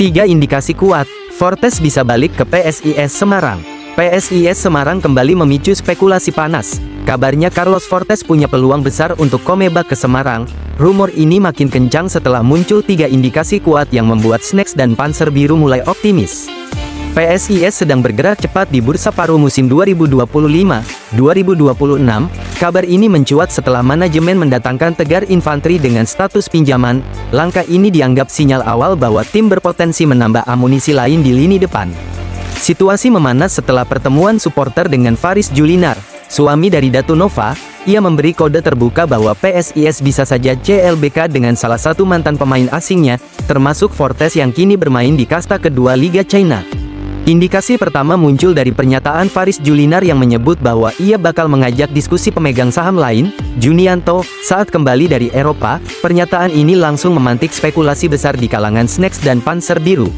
Tiga indikasi kuat, Fortes bisa balik ke PSIS Semarang. PSIS Semarang kembali memicu spekulasi panas. Kabarnya Carlos Fortes punya peluang besar untuk comeback ke Semarang. Rumor ini makin kencang setelah muncul tiga indikasi kuat yang membuat Snacks dan Panser Biru mulai optimis. PSIS sedang bergerak cepat di bursa paruh musim 2025-2026. Kabar ini mencuat setelah manajemen mendatangkan Tegar Infanteri dengan status pinjaman. Langkah ini dianggap sinyal awal bahwa tim berpotensi menambah amunisi lain di lini depan. Situasi memanas setelah pertemuan supporter dengan Faris Julinar, suami dari Datu Nova. Ia memberi kode terbuka bahwa PSIS bisa saja CLBK dengan salah satu mantan pemain asingnya, termasuk Fortes yang kini bermain di kasta kedua Liga China. Indikasi pertama muncul dari pernyataan Faris Julinar yang menyebut bahwa ia bakal mengajak diskusi pemegang saham lain, Junianto, saat kembali dari Eropa. Pernyataan ini langsung memantik spekulasi besar di kalangan Snacks dan Panser Biru.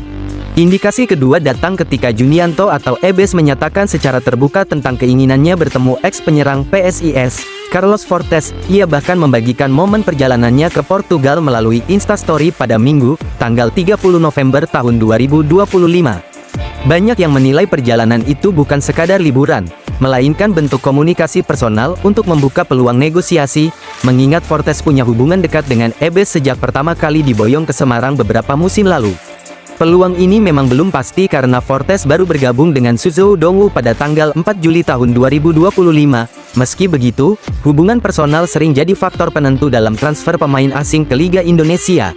Indikasi kedua datang ketika Junianto atau Ebes menyatakan secara terbuka tentang keinginannya bertemu ex-penyerang PSIS, Carlos Fortes. Ia bahkan membagikan momen perjalanannya ke Portugal melalui Instastory pada Minggu, tanggal 30 November tahun 2025. Banyak yang menilai perjalanan itu bukan sekadar liburan, melainkan bentuk komunikasi personal untuk membuka peluang negosiasi, mengingat Fortes punya hubungan dekat dengan Ebes sejak pertama kali diboyong ke Semarang beberapa musim lalu. Peluang ini memang belum pasti karena Fortes baru bergabung dengan Suzhou Dongwoo pada tanggal 4 Juli tahun 2025. Meski begitu, hubungan personal sering jadi faktor penentu dalam transfer pemain asing ke Liga Indonesia.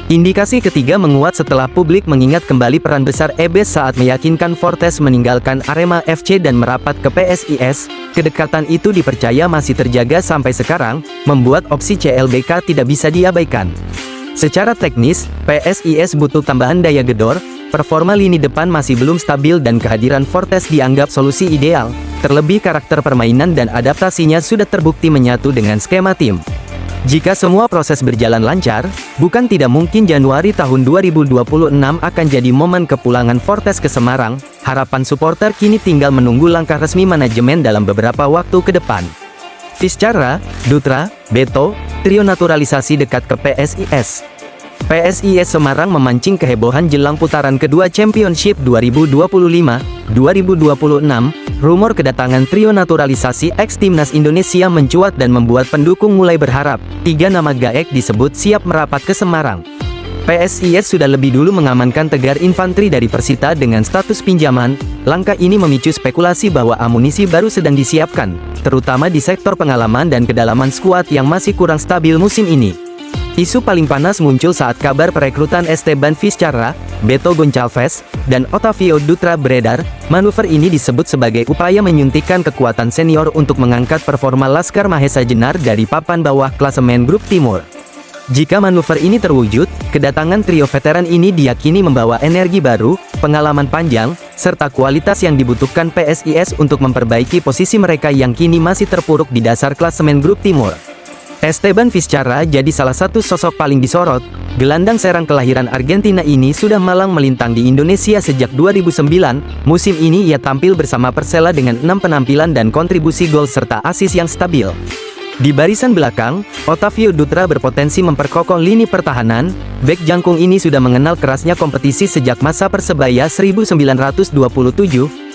Indikasi ketiga menguat setelah publik mengingat kembali peran besar Ebes saat meyakinkan Fortes meninggalkan Arema FC dan merapat ke PSIS. Kedekatan itu dipercaya masih terjaga sampai sekarang, membuat opsi CLBK tidak bisa diabaikan. Secara teknis, PSIS butuh tambahan daya gedor, performa lini depan masih belum stabil dan kehadiran Fortes dianggap solusi ideal, terlebih karakter permainan dan adaptasinya sudah terbukti menyatu dengan skema tim. Jika semua proses berjalan lancar, bukan tidak mungkin Januari tahun 2026 akan jadi momen kepulangan Fortes ke Semarang. Harapan supporter kini tinggal menunggu langkah resmi manajemen dalam beberapa waktu ke depan. Vizcara, Dutra, Beto, trio naturalisasi dekat ke PSIS. PSIS Semarang memancing kehebohan jelang putaran kedua Championship 2025-2026. Rumor kedatangan trio naturalisasi ex-timnas Indonesia mencuat dan membuat pendukung mulai berharap. Tiga nama gaek disebut siap merapat ke Semarang. PSIS sudah lebih dulu mengamankan Tegar Infanteri dari Persita dengan status pinjaman. Langkah ini memicu spekulasi bahwa amunisi baru sedang disiapkan, terutama di sektor pengalaman dan kedalaman skuad yang masih kurang stabil musim ini. Isu paling panas muncul saat kabar perekrutan Esteban Vizcara, Beto Goncalves, dan Otavio Dutra beredar. Manuver ini disebut sebagai upaya menyuntikkan kekuatan senior untuk mengangkat performa Laskar Mahesa Jenar dari papan bawah klasemen Grup Timur. Jika manuver ini terwujud, kedatangan trio veteran ini diyakini membawa energi baru, pengalaman panjang, serta kualitas yang dibutuhkan PSIS untuk memperbaiki posisi mereka yang kini masih terpuruk di dasar klasemen Grup Timur. Esteban Vizcara jadi salah satu sosok paling disorot. Gelandang serang kelahiran Argentina ini sudah malang melintang di Indonesia sejak 2009. Musim ini ia tampil bersama Persela dengan 6 penampilan dan kontribusi gol serta assist yang stabil. Di barisan belakang, Otavio Dutra berpotensi memperkokoh lini pertahanan. Bek jangkung ini sudah mengenal kerasnya kompetisi sejak masa Persebaya 1927.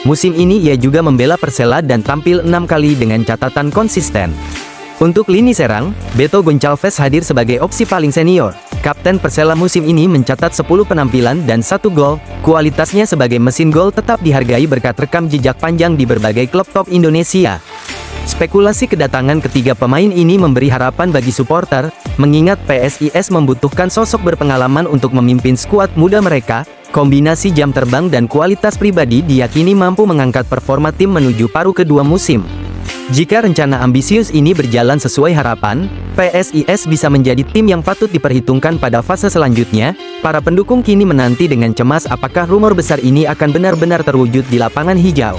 Musim ini ia juga membela Persela dan tampil 6 kali dengan catatan konsisten. Untuk lini serang, Beto Goncalves hadir sebagai opsi paling senior. Kapten Persela musim ini mencatat 10 penampilan dan 1 gol. Kualitasnya sebagai mesin gol tetap dihargai berkat rekam jejak panjang di berbagai klub top Indonesia. Spekulasi kedatangan ketiga pemain ini memberi harapan bagi supporter, mengingat PSIS membutuhkan sosok berpengalaman untuk memimpin skuad muda mereka. Kombinasi jam terbang dan kualitas pribadi diyakini mampu mengangkat performa tim menuju paruh kedua musim. Jika rencana ambisius ini berjalan sesuai harapan, PSIS bisa menjadi tim yang patut diperhitungkan pada fase selanjutnya. Para pendukung kini menanti dengan cemas apakah rumor besar ini akan benar-benar terwujud di lapangan hijau.